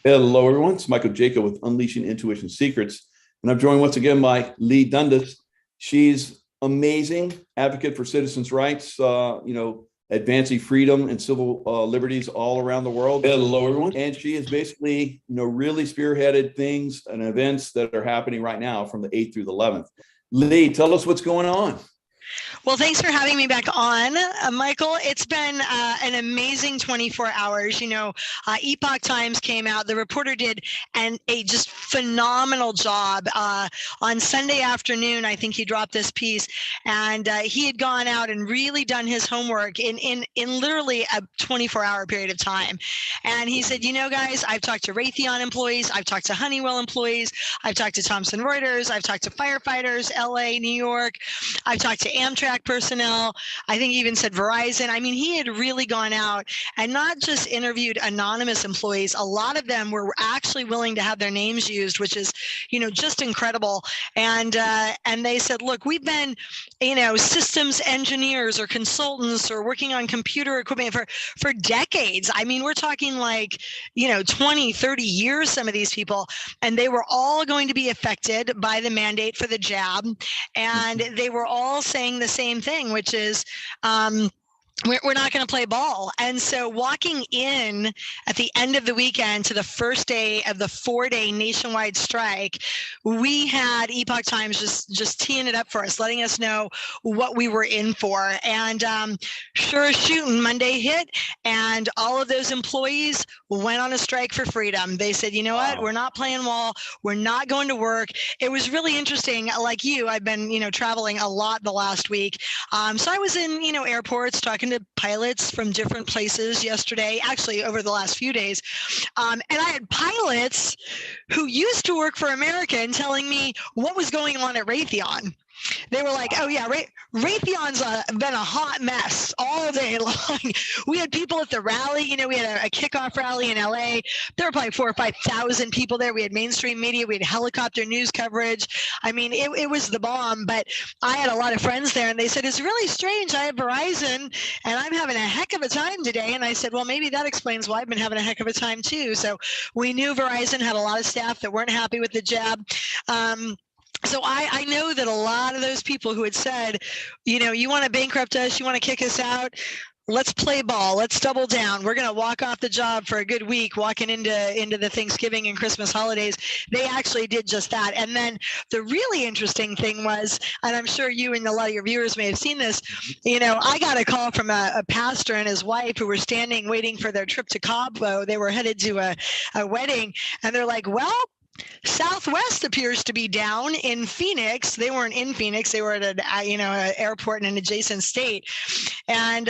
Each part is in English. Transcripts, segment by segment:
Hello, everyone. It's Michael Jacob with Unleashing Intuition Secrets. And I'm joined once again by Lee Dundas. She's amazing advocate for citizens' rights, advancing freedom and civil liberties all around the world. Hello, everyone. And she has basically, really spearheaded things and events that are happening right now from the 8th through the 11th. Lee, tell us what's going on. Well, thanks for having me back on, Michael. It's been an amazing 24 hours. Epoch Times came out. The reporter did a just phenomenal job. On Sunday afternoon, I think he dropped this piece, and he had gone out and really done his homework in literally a 24-hour period of time. And he said, guys, I've talked to Raytheon employees. I've talked to Honeywell employees. I've talked to Thomson Reuters. I've talked to firefighters, LA, New York. I've talked to Amtrak personnel. I think he even said Verizon. I mean, he had really gone out and not just interviewed anonymous employees. A lot of them were actually willing to have their names used, which is, just incredible. And they said, look, we've been, systems engineers or consultants or working on computer equipment for decades. I mean, we're talking like, 20, 30 years, some of these people, and they were all going to be affected by the mandate for the jab. And they were all saying the same thing, which is we're not going to play ball. And so walking in at the end of the weekend to the first day of the 4-day nationwide strike, we had Epoch Times just teeing it up for us, letting us know what we were in for. And sure as shooting, Monday hit, and all of those employees went on a strike for freedom. They said, what, we're not playing ball. We're not going to work. It was really interesting. Like you, I've been, traveling a lot the last week. So I was in, airports talking to pilots from different places yesterday, actually over the last few days. And I had pilots who used to work for American telling me what was going on at Raytheon. They were like, oh yeah, Raytheon's been a hot mess all day long. We had people at the rally, we had a kickoff rally in LA. There were probably 4,000 or 5,000 people there. We had mainstream media, we had helicopter news coverage. I mean, it was the bomb, but I had a lot of friends there and they said, it's really strange. I have Verizon and I'm having a heck of a time today. And I said, well, maybe that explains why I've been having a heck of a time too. So we knew Verizon had a lot of staff that weren't happy with the jab. So I know that a lot of those people who had said, you want to bankrupt us, you want to kick us out, let's play ball, let's double down. We're going to walk off the job for a good week, walking into the Thanksgiving and Christmas holidays. They actually did just that. And then the really interesting thing was, and I'm sure you and a lot of your viewers may have seen this, I got a call from a pastor and his wife who were standing waiting for their trip to Cabo. They were headed to a wedding, and they're like, well, Southwest appears to be down in Phoenix. They weren't in Phoenix. They were at an airport in an adjacent state. And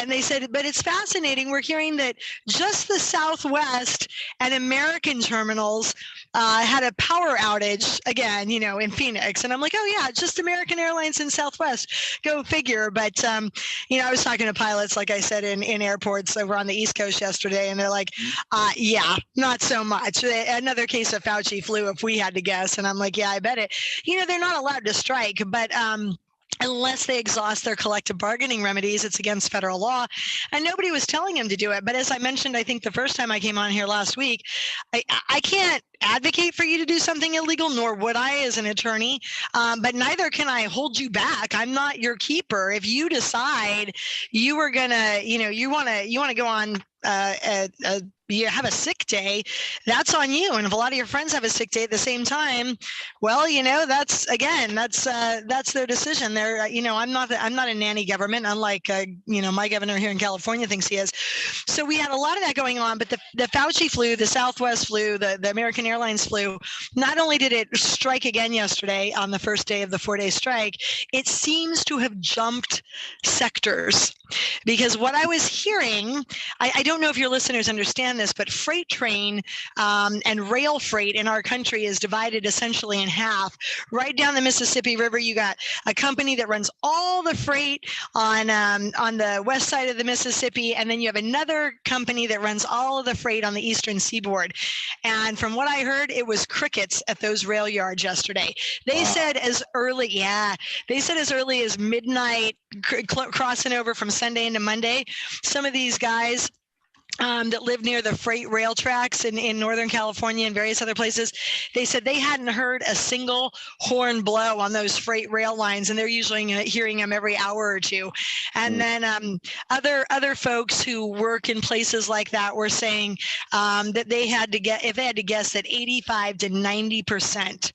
they said, but it's fascinating. We're hearing that just the Southwest and American terminals had a power outage again, in Phoenix. And I'm like, oh yeah, just American Airlines and Southwest. Go figure. But, I was talking to pilots, like I said, in airports over on the East Coast yesterday, and they're like, yeah, not so much. Another case of Fauci flu, if we had to guess. And I'm like, yeah, I bet it. They're not allowed to strike, but unless they exhaust their collective bargaining remedies, it's against federal law. And nobody was telling him to do it. But as I mentioned, I think the first time I came on here last week, I can't advocate for you to do something illegal, nor would I as an attorney, but neither can I hold you back. I'm not your keeper. If you decide you are gonna, you want to go on you have a sick day, that's on you. And if a lot of your friends have a sick day at the same time, well, that's their decision. They're, I'm not a nanny government, unlike, my governor here in California thinks he is. So we had a lot of that going on, but the Fauci flu, the Southwest flu, the American Airlines flu, not only did it strike again yesterday on the first day of the 4-day strike, it seems to have jumped sectors. Because what I was hearing, I don't know if your listeners understand this, but freight train and rail freight in our country is divided essentially in half. Right down the Mississippi River, you got a company that runs all the freight on the west side of the Mississippi, and then you have another company that runs all of the freight on the eastern seaboard. And from what I heard, it was crickets at those rail yards yesterday. They said as early as midnight, crossing over from Sunday into Monday, some of these guys that live near the freight rail tracks in Northern California and various other places. They said they hadn't heard a single horn blow on those freight rail lines, and they're usually hearing them every hour or two. And then other folks who work in places like that were saying that they had to guess that 85 to 90%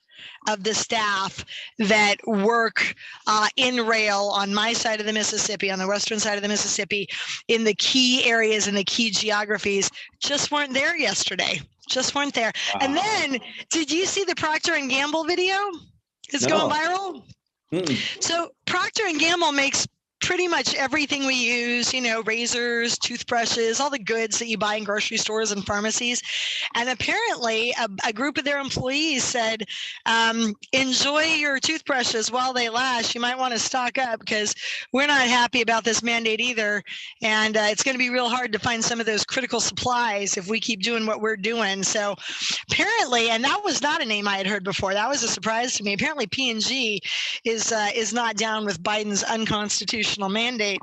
of the staff that work in rail on my side of the Mississippi, on the western side of the Mississippi, in the key areas and the key geographies, just weren't there yesterday. Just weren't there. Wow. And then, did you see the Procter & Gamble video? It's going viral. So Procter & Gamble makes pretty much everything we use, razors, toothbrushes, all the goods that you buy in grocery stores and pharmacies. And apparently a group of their employees said, enjoy your toothbrushes while they last. You might want to stock up because we're not happy about this mandate either. And it's going to be real hard to find some of those critical supplies if we keep doing what we're doing. So apparently, and that was not a name I had heard before. That was a surprise to me. Apparently P&G is not down with Biden's unconstitutional mandate.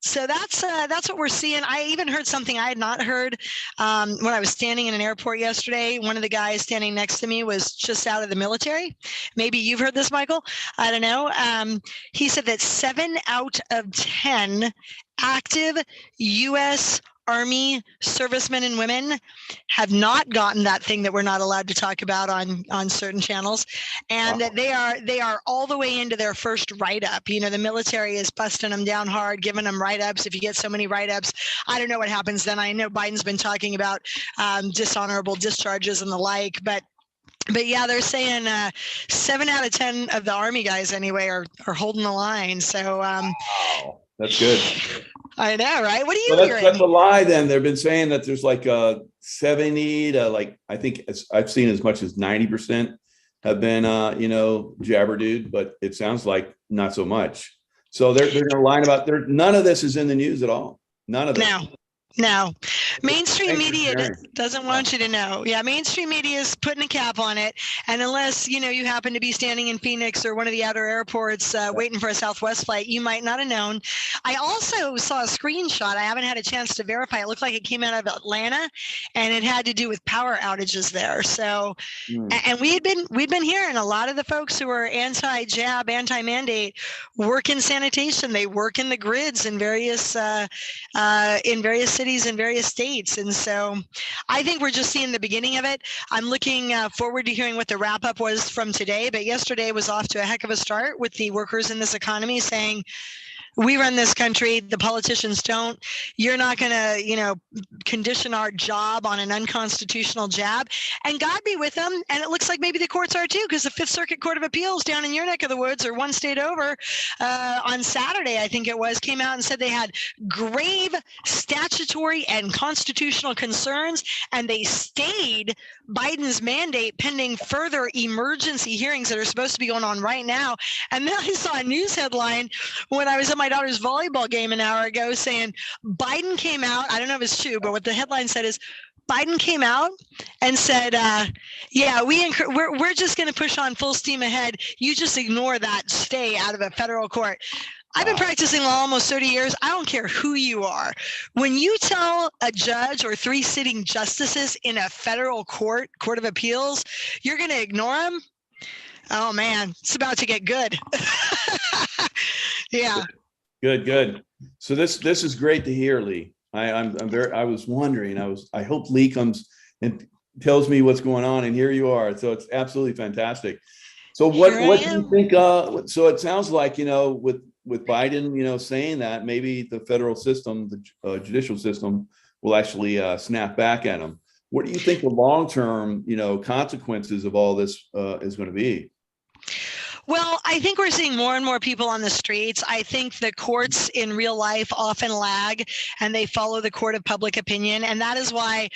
So that's what we're seeing. I even heard something I had not heard when I was standing in an airport yesterday. One of the guys standing next to me was just out of the military. Maybe you've heard this, Michael. I don't know. He said that 7 out of 10 active U.S. Army servicemen and women have not gotten that thing that we're not allowed to talk about on certain channels, and that they are all the way into their first write-up. The military is busting them down hard, giving them write-ups. If you get so many write-ups, I don't know what happens then. I know Biden's been talking about dishonorable discharges and the like, but yeah, they're saying 7 out of 10 of the Army guys anyway are holding the line. So wow, that's good. I know, right? What are you hearing? That's a lie then. They've been saying that there's like 70 to I think I've seen as much as 90% have been, Jaberdoo, but it sounds like not so much. So they're going to lie about none of this is in the news at all. None of it. No. Mainstream media doesn't want you to know. Yeah, mainstream media is putting a cap on it. And unless, you happen to be standing in Phoenix or one of the outer airports waiting for a Southwest flight, you might not have known. I also saw a screenshot. I haven't had a chance to verify. It looked like it came out of Atlanta, and it had to do with power outages there. So, and we'd been hearing a lot of the folks who are anti-jab, anti-mandate work in sanitation. They work in the grids in various cities and various states. And so I think we're just seeing the beginning of it. I'm looking forward to hearing what the wrap up was from today, but yesterday was off to a heck of a start with the workers in this economy saying, we run this country, the politicians don't. You're not going to, condition our job on an unconstitutional jab. And God be with them. And it looks like maybe the courts are too, because the Fifth Circuit Court of Appeals down in your neck of the woods, or one state over, on Saturday, I think it was, came out and said they had grave statutory and constitutional concerns, and they stayed Biden's mandate pending further emergency hearings that are supposed to be going on right now. And then I saw a news headline when I was at my daughter's volleyball game an hour ago saying Biden came out. I don't know if it's true, but what the headline said is Biden came out and said, we're just going to push on full steam ahead. You just ignore that stay out of a federal court. I've been practicing law almost 30 years. I don't care who you are. When you tell a judge or 3 sitting justices in a federal court of appeals, you're going to ignore them. Oh man, it's about to get good. Yeah. Good. So this is great to hear, Lee. I was wondering. I hope Lee comes and tells me what's going on, and here you are. So it's absolutely fantastic. So what do you think? So it sounds like with Biden, saying that maybe the federal system, the judicial system, will actually snap back at him. What do you think the long-term, consequences of all this is going to be? Well, I think we're seeing more and more people on the streets. I think the courts in real life often lag, and they follow the court of public opinion. And that is why,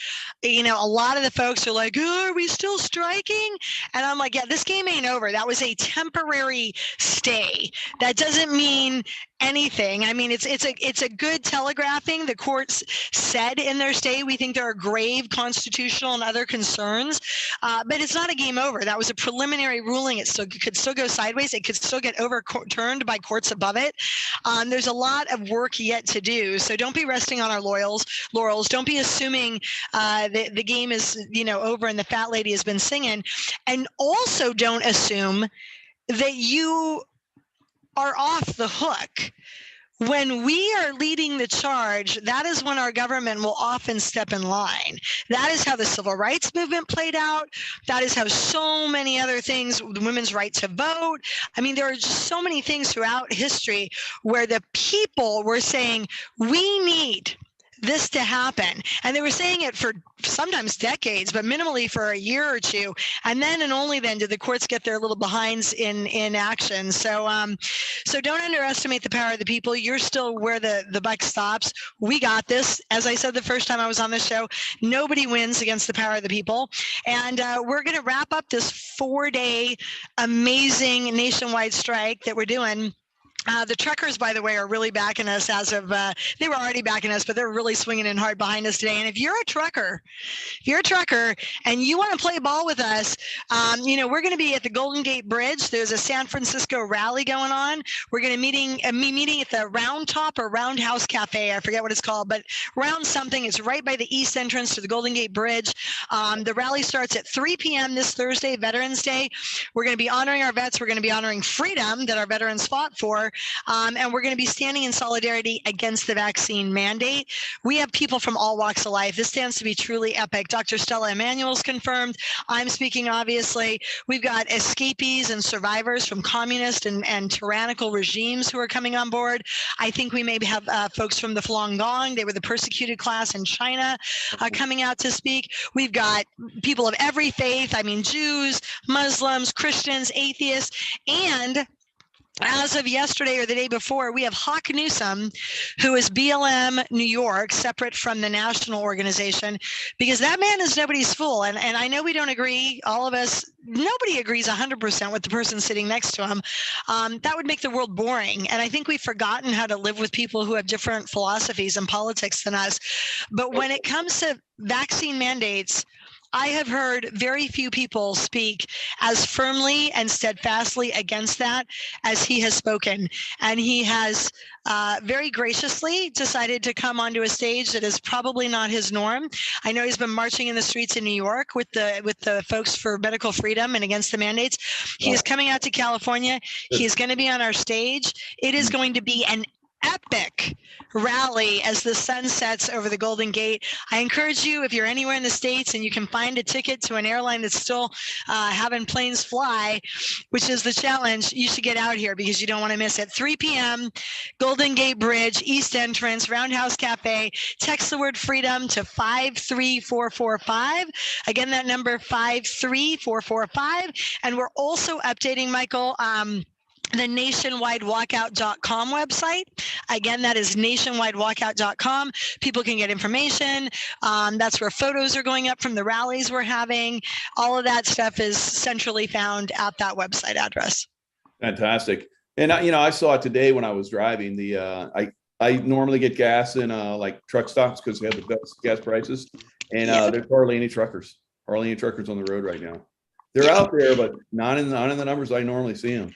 a lot of the folks are like, oh, are we still striking? And I'm like, yeah, this game ain't over. That was a temporary stay. That doesn't mean anything. I mean, it's a good telegraphing. The courts said in their stay, we think there are grave constitutional and other concerns, but it's not a game over. That was a preliminary ruling. It still could still go sideways. It could still get overturned by courts above it. There's a lot of work yet to do. So don't be resting on our laurels. Don't be assuming the game is over and the fat lady has been singing, and also don't assume that you are off the hook. When we are leading the charge, that is when our government will often step in line. That is how the civil rights movement played out. That is how so many other things, the women's right to vote. I mean, there are just so many things throughout history where the people were saying, we need this to happen. And they were saying it for sometimes decades, but minimally for a year or two. And then and only then did the courts get their little behinds in action. So so don't underestimate the power of the people. You're still where the buck stops. We got this. As I said the first time I was on the show, nobody wins against the power of the people. And we're going to wrap up this 4-day amazing nationwide strike that we're doing. The truckers, by the way, are really backing us as of, they were already backing us, but they're really swinging in hard behind us today. And if you're a trucker and you want to play ball with us, we're going to be at the Golden Gate Bridge. There's a San Francisco rally going on. We're going to meeting at the Round Top or Roundhouse Cafe. I forget what it's called, but Round something. It's right by the east entrance to the Golden Gate Bridge. The rally starts at 3 p.m. this Thursday, Veterans Day. We're going to be honoring our vets. We're going to be honoring freedom that our veterans fought for. And we're going to be standing in solidarity against the vaccine mandate. We have people from all walks of life. This stands to be truly epic. Dr. Stella Emanuel's confirmed. I'm speaking, obviously. We've got escapees and survivors from communist and tyrannical regimes who are coming on board. I think we maybe have folks from the Falun Gong. They were the persecuted class in China coming out to speak. We've got people of every faith. I mean, Jews, Muslims, Christians, atheists, and as of yesterday or the day before, we have Hawk Newsom, who is BLM New York, separate from the national organization, because that man is nobody's fool. And I know we don't agree, all of us, nobody agrees 100% with the person sitting next to him. That would make the world boring. And I think we've forgotten how to live with people who have different philosophies and politics than us. But when it comes to vaccine mandates, I have heard very few people speak as firmly and steadfastly against that as he has spoken. And he has very graciously decided to come onto a stage that is probably not his norm. I know he's been marching in the streets in New York with the folks for medical freedom and against the mandates. He is coming out to California. He is going to be on our stage. It is going to be an epic rally as the sun sets over the Golden Gate. I encourage you, if you're anywhere in the States and you can find a ticket to an airline that's still having planes fly, which is the challenge, you should get out here because you don't want to miss it. 3 p.m., Golden Gate Bridge, East Entrance, Roundhouse Cafe. Text the word freedom to 53445. Again, that number 53445. And we're also updating, Michael, the nationwidewalkout.com website. Again, that is nationwidewalkout.com. People can get information. That's where photos are going up from the rallies we're having. All of that stuff is centrally found at that website address. Fantastic. And I saw it today when I was driving. I normally get gas in like truck stops because they have the best gas prices, and there's hardly any truckers on the road right now. They're out there, but not in the numbers I normally see them.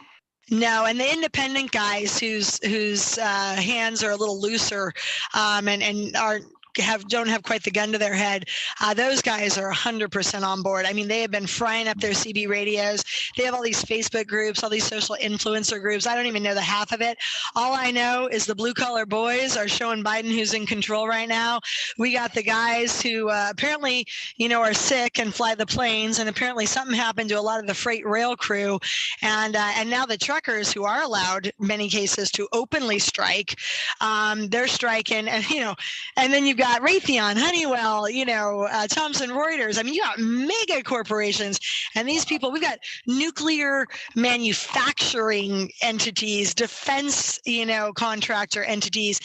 No, and the independent guys whose hands are a little looser and don't have quite the gun to their head, those guys are 100% on board. I mean, they have been frying up their CB radios. They have all these Facebook groups, all these social influencer groups. I don't even know the half of it. All I know is the blue collar boys are showing Biden who's in control right now. We got the guys who apparently, are sick and fly the planes, and apparently something happened to a lot of the freight rail crew. And now the truckers who are allowed, in many cases, to openly strike, they're striking. And then you've got Raytheon, Honeywell, Thomson Reuters. I mean, you got mega corporations, and these people, we've got nuclear manufacturing entities, defense, contractor entities.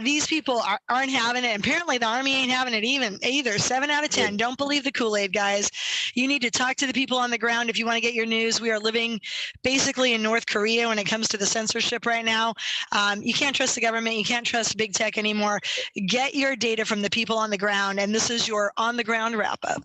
These people aren't having it. Apparently the Army ain't having it either. 7 out of 10. Don't believe the Kool-Aid, guys. You need to talk to the people on the ground if you want to get your news. We are living basically in North Korea when it comes to the censorship right now. You can't trust the government. You can't trust big tech anymore. Get your data from the people on the ground. And this is your on the ground wrap up.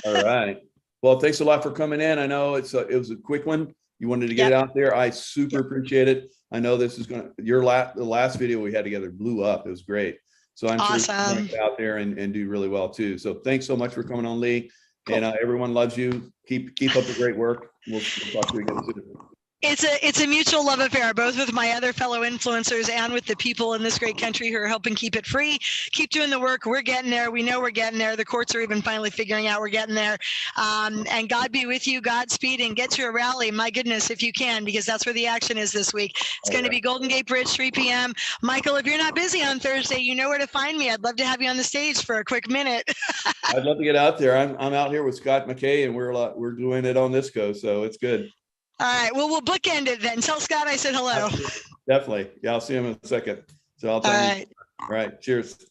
All right. Well, thanks a lot for coming in. I know it was a quick one. You wanted to get it out there. I super appreciate it. I know this is the last video we had together blew up. It was great. So I'm sure you're going to get out there and do really well too. So thanks so much for coming on, Lee. Cool. And everyone loves you. Keep up the great work. We'll talk to you again soon. It's a mutual love affair, both with my other fellow influencers and with the people in this great country who are helping keep it free. Keep doing the work. We're getting there. We know we're getting there. The courts are even finally figuring out we're getting there. And God be with you. Godspeed, and get to a rally. My goodness, if you can, because that's where the action is this week. It's going to be Golden Gate Bridge, 3 p.m. Michael, if you're not busy on Thursday, you know where to find me. I'd love to have you on the stage for a quick minute. I'd love to get out there. I'm out here with Scott McKay, and we're doing it on this coast, so it's good. All right. Well, we'll bookend it then. Tell Scott I said hello. Definitely. Yeah, I'll see him in a second. So I'll tell you. All right. All right. Cheers.